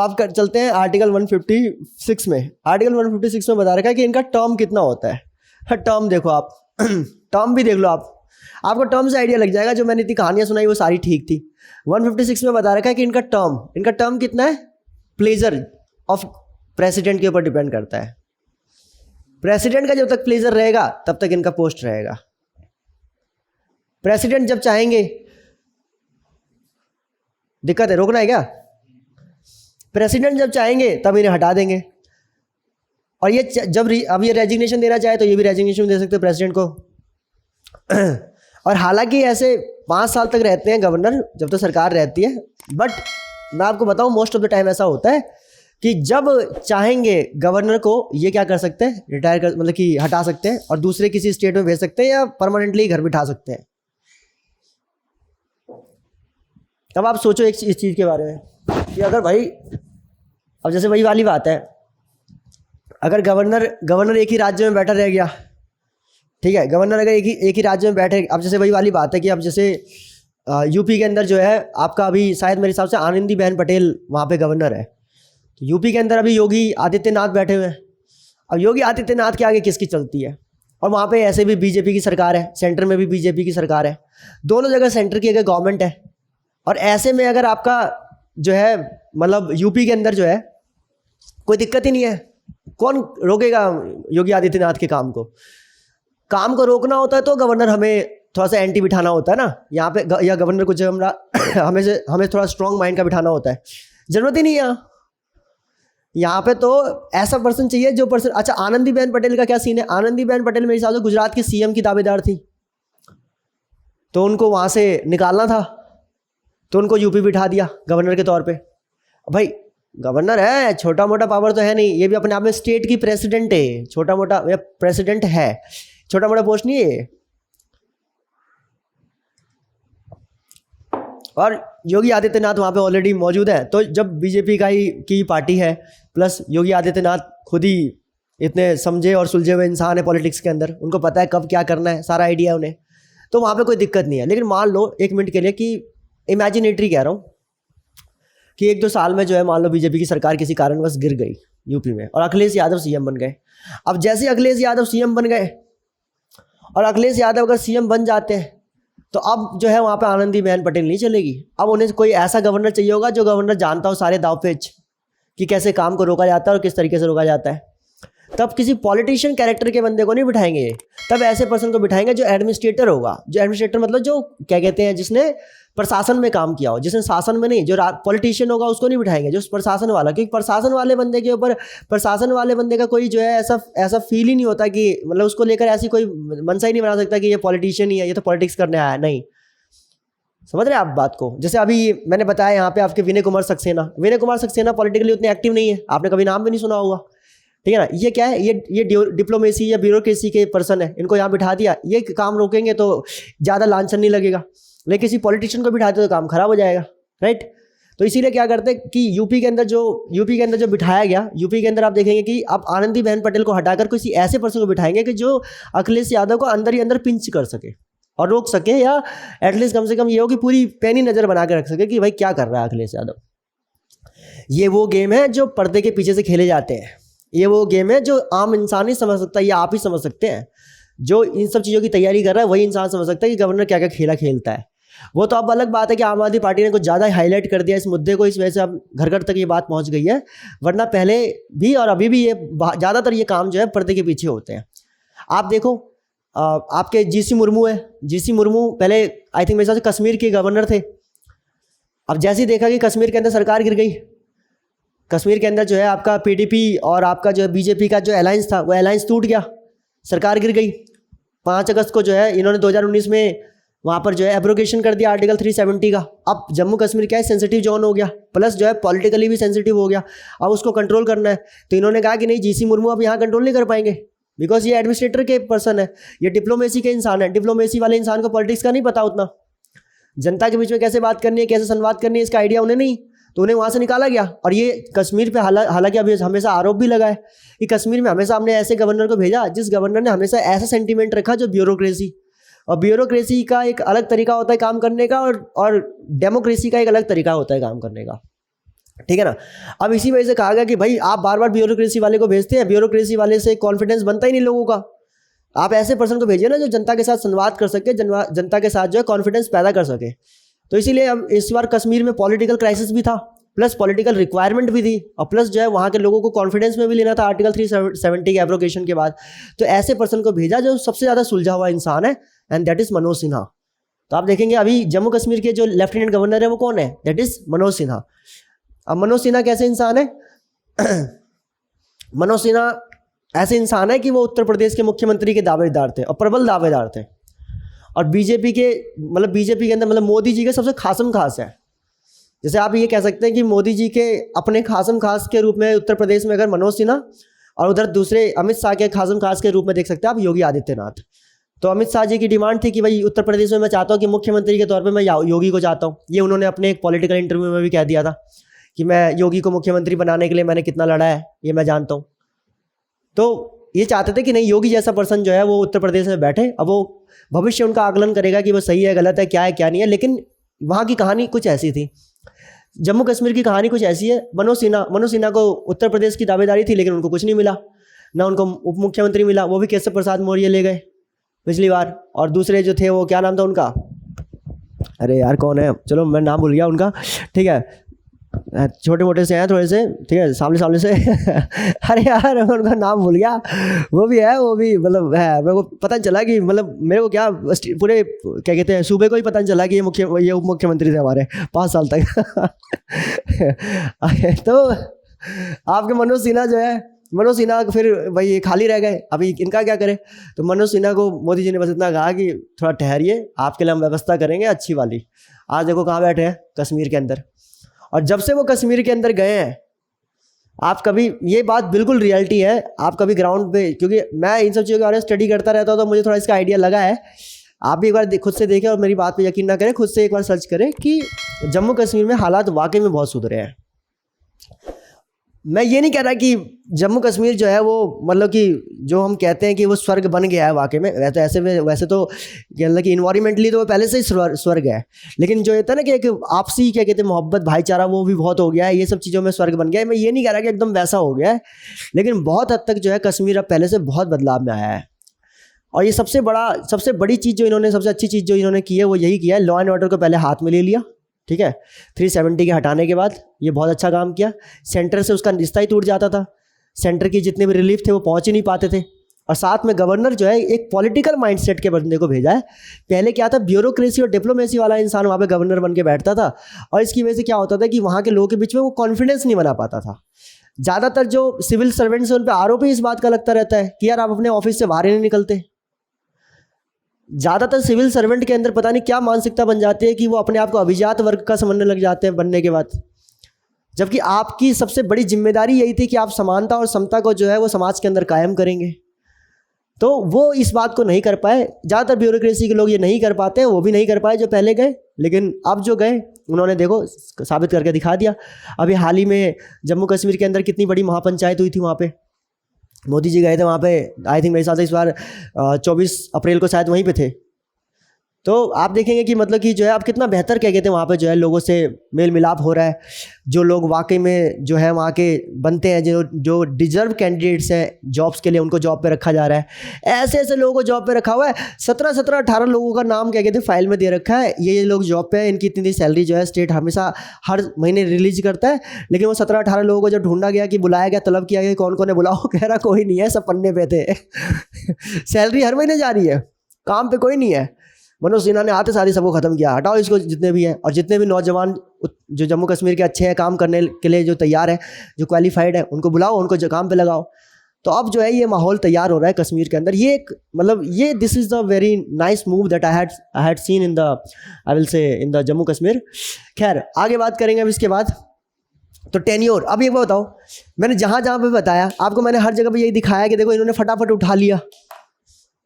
आप कर चलते हैं आर्टिकल 156 में। आर्टिकल 156 में बता रखा है कि इनका टर्म कितना होता है। टर्म देखो आप टर्म भी देख लो आप, आपको टर्म से आइडिया लग जाएगा। जो मैंने इतनी कहानियां सुनाई वो सारी ठीक थी। 156 में बता रखा है कि इनका टर्म कितना है, प्लेजर ऑफ प्रेसिडेंट के ऊपर डिपेंड करता है। प्रेसिडेंट का जब तक प्लेजर रहेगा तब तक इनका पोस्ट रहेगा। प्रेसिडेंट जब चाहेंगे, दिक्कत है, रोकना है क्या? प्रेसिडेंट जब चाहेंगे तब इन्हें हटा देंगे। और ये जब अब ये रेजिग्नेशन देना चाहे तो ये भी रेजिग्नेशन दे सकते हैं प्रेसिडेंट को। और हालांकि ऐसे 5 साल तक रहते हैं गवर्नर जब तक सरकार रहती है। बट मैं आपको बताऊं मोस्ट ऑफ द टाइम ऐसा होता है कि जब चाहेंगे गवर्नर को ये क्या कर सकते हैं, रिटायर कर, मतलब कि हटा सकते हैं और दूसरे किसी स्टेट में भेज सकते हैं या परमानेंटली घर बिठा सकते हैं। तब आप सोचो इस चीज़ के बारे में कि अगर भाई, अब जैसे वही वाली बात है, अगर गवर्नर एक ही राज्य में बैठा रह गया, ठीक है, गवर्नर अगर एक ही राज्य में बैठे, अब जैसे वही वाली बात है कि अब जैसे यूपी के अंदर जो है आपका अभी शायद मेरे हिसाब से आनंदीबेन पटेल वहाँ पे गवर्नर है। तो यूपी के अंदर अभी योगी आदित्यनाथ बैठे हुए हैं। अब योगी आदित्यनाथ के आगे किसकी चलती है? और वहाँ पे ऐसे भी बीजेपी की सरकार है, सेंटर में भी बीजेपी की सरकार है, दोनों जगह सेंटर की अगर गवर्नमेंट है। और ऐसे में अगर आपका जो है मतलब यूपी के अंदर जो है कोई दिक्कत ही नहीं है, कौन रोकेगा योगी आदित्यनाथ के काम को? काम को रोकना होता है तो गवर्नर हमें थोड़ा सा एंटी बिठाना होता है ना यहाँ पे, या गवर्नर को जब हमें थोड़ा स्ट्रॉन्ग माइंड का बिठाना होता है। जरूरत ही नहीं है यहाँ पे। तो ऐसा पर्सन चाहिए जो पर्सन, अच्छा आनंदीबेन पटेल का क्या सीन है? आनंदीबेन पटेल मेरे हिसाब से गुजरात की सीएम की दावेदार थी, तो उनको वहाँ से निकालना था तो उनको यूपी बिठा दिया गवर्नर के तौर पे। भाई गवर्नर है, छोटा मोटा पावर तो है नहीं, ये भी अपने आप में स्टेट की प्रेसिडेंट है, छोटा मोटा प्रेसिडेंट है, छोटा मोटा पोस्ट नहीं है। और योगी आदित्यनाथ वहाँ पे ऑलरेडी मौजूद है। तो जब बीजेपी की पार्टी है, प्लस योगी आदित्यनाथ खुद ही इतने समझे और सुलझे हुए इंसान है पॉलिटिक्स के अंदर, उनको पता है कब क्या करना है, सारा आइडिया है उन्हें, तो वहाँ पे कोई दिक्कत नहीं है। लेकिन मान लो 1 मिनट के लिए कि इमेजिनेटरी कह रहा हूँ कि 1-2 साल में जो है मान लो बीजेपी की सरकार किसी कारणवश गिर गई यूपी में और अखिलेश यादव सीएम बन गए। अब जैसे अखिलेश यादव सीएम बन गए और अखिलेश यादव अगर सीएम बन जाते हैं तो अब जो है वहाँ पे आनंदीबेन पटेल नहीं चलेगी। अब उन्हें कोई ऐसा गवर्नर चाहिए होगा जो गवर्नर जानता हो सारे दावपेच कि कैसे काम को रोका जाता है और किस तरीके से रोका जाता है। तब किसी पॉलिटिशियन कैरेक्टर के बंदे को नहीं बिठाएंगे, तब ऐसे पर्सन को बिठाएंगे जो एडमिनिस्ट्रेटर होगा। जो एडमिनिस्ट्रेटर मतलब जो क्या कहते हैं, जिसने प्रशासन में काम किया हो, जिसने शासन में नहीं, जो पॉलिटिशियन होगा उसको नहीं बिठाएंगे, जो प्रशासन वाला, क्योंकि प्रशासन वाले बंदे के ऊपर, प्रशासन वाले बंदे का कोई जो है ऐसा फील ही नहीं होता कि मतलब उसको लेकर ऐसी कोई मनसा ही नहीं बना सकता कि ये पॉलिटिशियन ही है, ये तो पॉलिटिक्स करने आया है। नहीं, समझ रहे हैं आप बात को? जैसे अभी मैंने बताया यहाँ पे आपके विनय कुमार सक्सेना पॉलिटिकली उतने एक्टिव नहीं है, आपने कभी नाम भी नहीं सुना होगा, ठीक है ना। ये क्या है, ये डिप्लोमेसी या ब्यूरोक्रेसी के पर्सन है, इनको यहाँ बिठा दिया, ये काम रोकेंगे तो ज़्यादा लांछन नहीं लगेगा। लेकिन किसी पॉलिटिशियन को बिठाते तो काम खराब हो जाएगा, राइट। तो इसीलिए क्या करते हैं कि यूपी के अंदर जो बिठाया गया, यूपी के अंदर आप देखेंगे कि आप आनंदीबेन पटेल को हटाकर किसी ऐसे पर्सन को बिठाएंगे कि जो अखिलेश यादव को अंदर ही अंदर पिंच कर सके और रोक सके, या एटलीस्ट कम से कम ये हो कि पूरी पैनी नज़र बना के रख सके कि भाई क्या कर रहा है अखिलेश यादव। ये वो गेम है जो पर्दे के पीछे से खेले जाते हैं, ये वो गेम है जो आम इंसान ही समझ सकता है, या आप ही समझ सकते हैं। जो इन सब चीज़ों की तैयारी कर रहा है वही इंसान समझ सकता है कि गवर्नर क्या क्या खेला खेलता है। वो तो अब अलग बात है कि आम आदमी पार्टी ने कुछ ज़्यादा हाईलाइट कर दिया इस मुद्दे को, इस वजह से अब घर घर तक ये बात पहुंच गई है। वरना पहले भी और अभी भी ये ज़्यादातर ये काम जो है पर्दे के पीछे होते हैं। आप देखो, आपके जीसी मुर्मू है, जीसी मुर्मू पहले आई थिंक मेरे हिसाब से कश्मीर के गवर्नर थे। अब जैसे ही देखा कि कश्मीर के अंदर सरकार गिर गई, कश्मीर के अंदर जो है आपका पीडीपी और आपका जो बीजेपी का जो अलायंस था वो अलायंस टूट गया, सरकार गिर गई। 5 अगस्त को जो है इन्होंने 2019 में वहाँ पर जो है एब्रोगेशन कर दिया आर्टिकल 370 का। अब जम्मू कश्मीर क्या है, सेंसिटिव जोन हो गया, प्लस जो है पॉलिटिकली भी सेंसिटिव हो गया। अब उसको कंट्रोल करना है, तो इन्होंने कहा कि नहीं, जीसी मुर्मू अब यहाँ कंट्रोल नहीं कर पाएंगे, बिकॉज ये एडमिनिस्ट्रेटर के पर्सन है, ये डिप्लोमेसी के इंसान है। डिप्लोमेसी वाले इंसान को पॉलिटिक्स का नहीं पता उतना, जनता के बीच में कैसे बात करनी है, कैसे संवाद करनी है, इसका आइडिया उन्हें नहीं, तो उन्हें वहाँ से निकाला गया। और ये कश्मीर पे हालांकि अभी हमेशा आरोप भी लगा है कि कश्मीर में हमेशा हमने ऐसे गवर्नर को भेजा जिस गवर्नर ने हमेशा ऐसा सेंटीमेंट रखा जो ब्यूरोक्रेसी, और ब्यूरोक्रेसी का एक अलग तरीका होता है काम करने का, और डेमोक्रेसी का एक अलग तरीका होता है काम करने का। ठीक है ना। अब इसी वजह से कहा गया कि भाई आप बार बार ब्यूरोक्रेसी वाले को भेजते हैं, ब्यूरोक्रेसी वाले से कॉन्फिडेंस बनता ही नहीं लोगों का। आप ऐसे पर्सन को भेजिए ना जो जनता के साथ संवाद कर सके, जनता के साथ जो है कॉन्फिडेंस पैदा कर सके। तो इसीलिए अब इस बार कश्मीर में पॉलिटिकल क्राइसिस भी था, प्लस पॉलिटिकल रिक्वायरमेंट भी थी, और प्लस जो है वहाँ के लोगों को कॉन्फिडेंस में भी लेना था आर्टिकल 370 के एब्रोगेशन के बाद। तो ऐसे पर्सन को भेजा जो सबसे ज़्यादा सुलझा हुआ इंसान है, and that is Manoj Sinha. तो आप देखेंगे अभी जम्मू कश्मीर के जो लेफ्टिनेंट गवर्नर है वो कौन है, दैट इज़ मनोज सिन्हा। अब मनोज सिन्हा कैसे इंसान है मनोज सिन्हा ऐसे इंसान है कि वो उत्तर प्रदेश के मुख्यमंत्री के दावेदार थे और प्रबल दावेदार थे, और बीजेपी के अंदर मतलब मोदी जी के सबसे खासम खास है। जैसे आप ये कह सकते हैं कि मोदी जी के अपने खासम खास के रूप में उत्तर प्रदेश में अगर मनोज सिन्हा, और उधर दूसरे अमित शाह के खासम खास के रूप में देख सकते हैं आप योगी आदित्यनाथ। तो अमित शाह जी की डिमांड थी कि भाई उत्तर प्रदेश में मैं चाहता हूँ कि मुख्यमंत्री के तौर पर मैं योगी को चाहता हूँ। ये उन्होंने अपने एक पॉलिटिकल इंटरव्यू में भी कह दिया था कि मैं योगी को मुख्यमंत्री बनाने के लिए मैंने कितना लड़ा है ये मैं जानता हूँ। तो ये चाहते थे कि नहीं, योगी जैसा पर्सन जो है वो उत्तर प्रदेश में बैठे। अब वो भविष्य उनका आकलन करेगा कि वो सही है गलत है क्या नहीं है, लेकिन वहाँ की कहानी कुछ ऐसी थी। जम्मू कश्मीर की कहानी कुछ ऐसी है। मनोज सिन्हा को उत्तर प्रदेश की दावेदारी थी, लेकिन उनको कुछ नहीं मिला, ना उनको उप मुख्यमंत्री मिला, वो भी केशव प्रसाद मौर्य ले गए पिछली बार। और दूसरे जो थे वो क्या नाम था उनका, अरे यार कौन है, चलो मैं नाम भूल गया उनका, ठीक है, छोटे मोटे से हैं थोड़े से, ठीक है, सामने से अरे यार उनका नाम भूल गया, वो भी है, वो भी मतलब है, मेरे को पता चला कि मतलब मेरे को क्या पूरे क्या कहते हैं सूबे को ही पता चला कि ये उप मुख्यमंत्री थे हमारे 5 साल तक तो आपके मनोज सिन्हा फिर भाई खाली रह गए, अभी इनका क्या करे। तो मनोज सिन्हा को मोदी जी ने बस इतना कहा कि थोड़ा ठहरिए, आपके लिए हम व्यवस्था करेंगे अच्छी वाली। आज देखो कहाँ बैठे हैं, कश्मीर के अंदर। और जब से वो कश्मीर के अंदर गए हैं, आप कभी, ये बात बिल्कुल रियलिटी है, आप कभी ग्राउंड पे, क्योंकि मैं इन सब चीज़ों के बारे में स्टडी करता रहता हूँ तो मुझे थोड़ा इसका आइडिया लगा है। आप भी एक बार खुद से देखें और मेरी बात पे यकीन ना करें, खुद से एक बार सर्च करें कि जम्मू कश्मीर में हालात वाकई में बहुत सुधरे हैं। मैं ये नहीं कह रहा कि जम्मू कश्मीर जो है वो मतलब कि जो हम कहते हैं कि वो स्वर्ग बन गया है वाकई में, वैसे तो मतलब कि इन्वायरमेंटली तो वो पहले से ही स्वर्ग है, लेकिन जो होता है ना कि एक आपसी क्या कहते हैं मोहब्बत भाईचारा वो भी बहुत हो गया है, ये सब चीज़ों में स्वर्ग बन गया है। मैं ये नहीं कह रहा कि एकदम वैसा हो गया है, लेकिन बहुत हद तक जो है कश्मीर अब पहले से बहुत बदलाव में आया है। और ये सबसे बड़ी चीज़ जो इन्होंने, सबसे अच्छी चीज़ जो इन्होंने की है वो यही किया है, लॉ एंड ऑर्डर को पहले हाथ में ले लिया, ठीक है, 370 के हटाने के बाद ये बहुत अच्छा काम किया। सेंटर से उसका रिश्ता ही टूट जाता था, सेंटर की जितने भी रिलीफ थे वो पहुंच ही नहीं पाते थे। और साथ में गवर्नर जो है एक पॉलिटिकल माइंडसेट के बंदे को भेजा है। पहले क्या था, ब्यूरोक्रेसी और डिप्लोमेसी वाला इंसान वहाँ पे गवर्नर बन के बैठता था, और इसकी वजह से क्या होता था कि वहाँ के लोगों के बीच में वो कॉन्फिडेंस नहीं बना पाता था। ज़्यादातर जो सिविल सर्वेंट्स हैं उन पर आरोप ही इस बात का लगता रहता है कि यार आप अपने ऑफिस से बाहर ही नहीं निकलते। ज़्यादातर सिविल सर्वेंट के अंदर पता नहीं क्या मानसिकता बन जाती है कि वो अपने आप को अभिजात वर्ग का समझने लग जाते हैं बनने के बाद, जबकि आपकी सबसे बड़ी जिम्मेदारी यही थी कि आप समानता और समता को जो है वो समाज के अंदर कायम करेंगे। तो वो इस बात को नहीं कर पाए। ज़्यादातर ब्यूरोक्रेसी के लोग ये नहीं कर पाते हैं, वो भी नहीं कर पाए जो पहले गए, लेकिन अब जो गए उन्होंने देखो साबित करके दिखा दिया। अभी हाल ही में जम्मू कश्मीर के अंदर कितनी बड़ी महापंचायत हुई थी, वहाँ पे मोदी जी गए थे, वहाँ पे आई थिंक मेरे साथ इस बार 24 अप्रैल को शायद वहीं पे थे। तो आप देखेंगे कि मतलब कि जो है आप कितना बेहतर क्या कहते हैं वहाँ पे जो है लोगों से मेल मिलाप हो रहा है। जो लोग वाकई में जो है वहाँ के बनते हैं, जो डिजर्व कैंडिडेट्स हैं जॉब्स के लिए, उनको जॉब पे रखा जा रहा है। ऐसे ऐसे लोगों को जॉब पे रखा हुआ है, 17-18 लोगों का नाम क्या कहते हैं फाइल में दे रखा है, ये लोग जॉब पे है, इनकी इतनी सैलरी जो है स्टेट हमेशा हर महीने रिलीज करता है। लेकिन वो 17-18 लोगों को जब ढूंढा गया कि बुलाया गया, तलब किया गया कौन कौन है बुलाओ, कह रहा कोई नहीं है, सब पन्ने पे थे सैलरी हर महीने जा रही है, काम पे कोई नहीं है। मनोज सिन्हा ने आते साथ ही सबको खत्म किया, हटाओ इसको जितने भी हैं। और जितने भी नौजवान जो जम्मू कश्मीर के अच्छे हैं, काम करने के लिए जो तैयार है, जो क्वालिफाइड है, उनको बुलाओ, उनको जो काम पे लगाओ। तो अब जो है ये माहौल तैयार हो रहा है कश्मीर के अंदर। ये एक मतलब ये this is the very nice move that I had seen in the I will say in the Jammu Kashmir. खैर आगे बात करेंगे अब इसके बाद। तो टेन्योर, अब एक बात बताओ, मैंने जहाँ जहाँ पे बताया आपको, मैंने हर जगह पे यही दिखाया कि देखो इन्होंने फटाफट उठा लिया।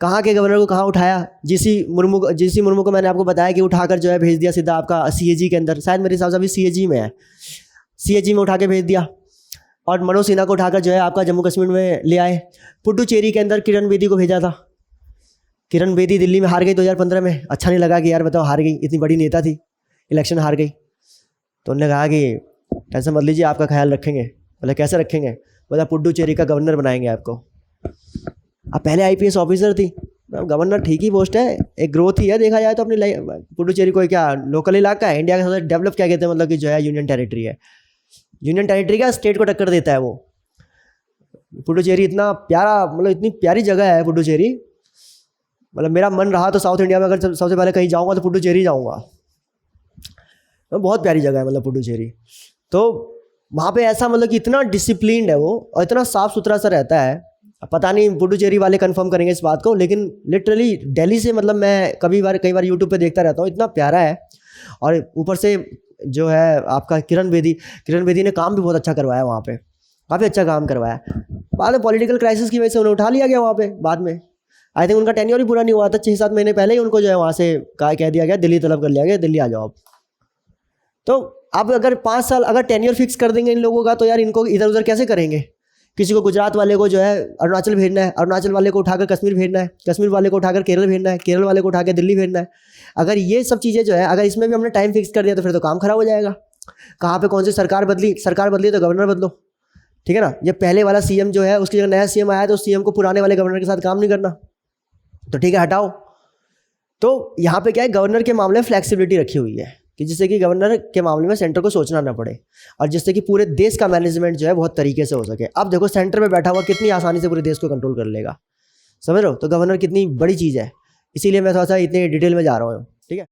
कहाँ के गवर्नर को कहाँ उठाया, जीसी मुर्मू को मैंने आपको बताया कि उठाकर जो है भेज दिया सीधा आपका सीएजी के अंदर, शायद मेरे हिसाब से अभी सीएजी में है, सीएजी में उठा के भेज दिया। और मनोज सिन्हा को उठाकर जो है आपका जम्मू कश्मीर में ले आए। पुडुचेरी के अंदर किरण बेदी को भेजा था। किरण बेदी दिल्ली में हार गई 2015 में, अच्छा नहीं लगा कि यार बताओ हार गई, इतनी बड़ी नेता थी, इलेक्शन हार गई। तो उन्होंने कहा कि टेंशन मत लीजिए, आपका ख्याल रखेंगे। बोले कैसे रखेंगे? बोला पुडुचेरी का गवर्नर बनाएंगे आपको। अब पहले आईपीएस ऑफिसर थी, गवर्नर ठीक ही पोस्ट है, एक ग्रोथ ही है देखा जाए तो अपनी पुडुचेरी कोई क्या लोकल इलाका है, इंडिया का सबसे डेवलप क्या कहते हैं, मतलब कि जो है यूनियन टेरिटरी है, यूनियन टेरिटरी का स्टेट को टक्कर देता है वो। पुडुचेरी इतना प्यारा, मतलब इतनी प्यारी जगह है पुडुचेरी, मतलब मेरा मन रहा तो साउथ इंडिया में अगर सबसे पहले कहीं जाऊँगा तो पुडुचेरी जाऊँगा। तो बहुत प्यारी जगह है मतलब पुडुचेरी। तो वहाँ पे ऐसा मतलब कि इतना डिसिप्लिन्ड है वो और इतना साफ़ सुथरा सा रहता है। पता नहीं पुडुचेरी वाले कंफर्म करेंगे इस बात को, लेकिन लिटरली दिल्ली से मतलब मैं कई बार यूट्यूब पे देखता रहता हूँ, इतना प्यारा है। और ऊपर से जो है आपका किरण बेदी ने काम भी बहुत अच्छा करवाया वहाँ पे, काफ़ी अच्छा काम करवाया। बाद में पॉलिटिकल क्राइसिस की वजह से उन्हें उठा लिया गया वहाँ पे बाद में। आई थिंक उनका टेन्योर ही पूरा नहीं हुआ था, 6-7 महीने पहले ही उनको जो है वहाँ से कह दिया गया, दिल्ली तलब कर लिया गया, दिल्ली आ जाओ आप। तो अब अगर 5 साल अगर टेन्योर फिक्स कर देंगे इन लोगों का, तो यार इनको इधर उधर कैसे करेंगे? किसी को गुजरात वाले को जो है अरुणाचल भेजना है, अरुणाचल वाले को उठाकर कश्मीर भेजना है, कश्मीर वाले को उठाकर केरल भेजना है, केरल वाले को उठाकर दिल्ली भेजना है। अगर ये सब चीज़ें जो है अगर इसमें भी हमने टाइम फिक्स कर दिया तो फिर तो काम खराब हो जाएगा। कहाँ पे कौन सी सरकार बदली तो गवर्नर बदलो, ठीक है ना। ये पहले वाला सीएम जो है उसकी जगह नया सीएम आया तो सीएम को पुराने वाले गवर्नर के साथ काम नहीं करना, तो ठीक है हटाओ। तो यहाँ पे क्या है, गवर्नर के मामले में फ्लेक्सिबिलिटी रखी हुई है कि जिससे कि गवर्नर के मामले में सेंटर को सोचना ना पड़े और जिससे कि पूरे देश का मैनेजमेंट जो है बहुत तरीके से हो सके। अब देखो सेंटर में बैठा हुआ कितनी आसानी से पूरे देश को कंट्रोल कर लेगा, समझ रहे हो। तो गवर्नर कितनी बड़ी चीज़ है, इसीलिए मैं थोड़ा सा इतनी डिटेल में जा रहा हूँ, ठीक है।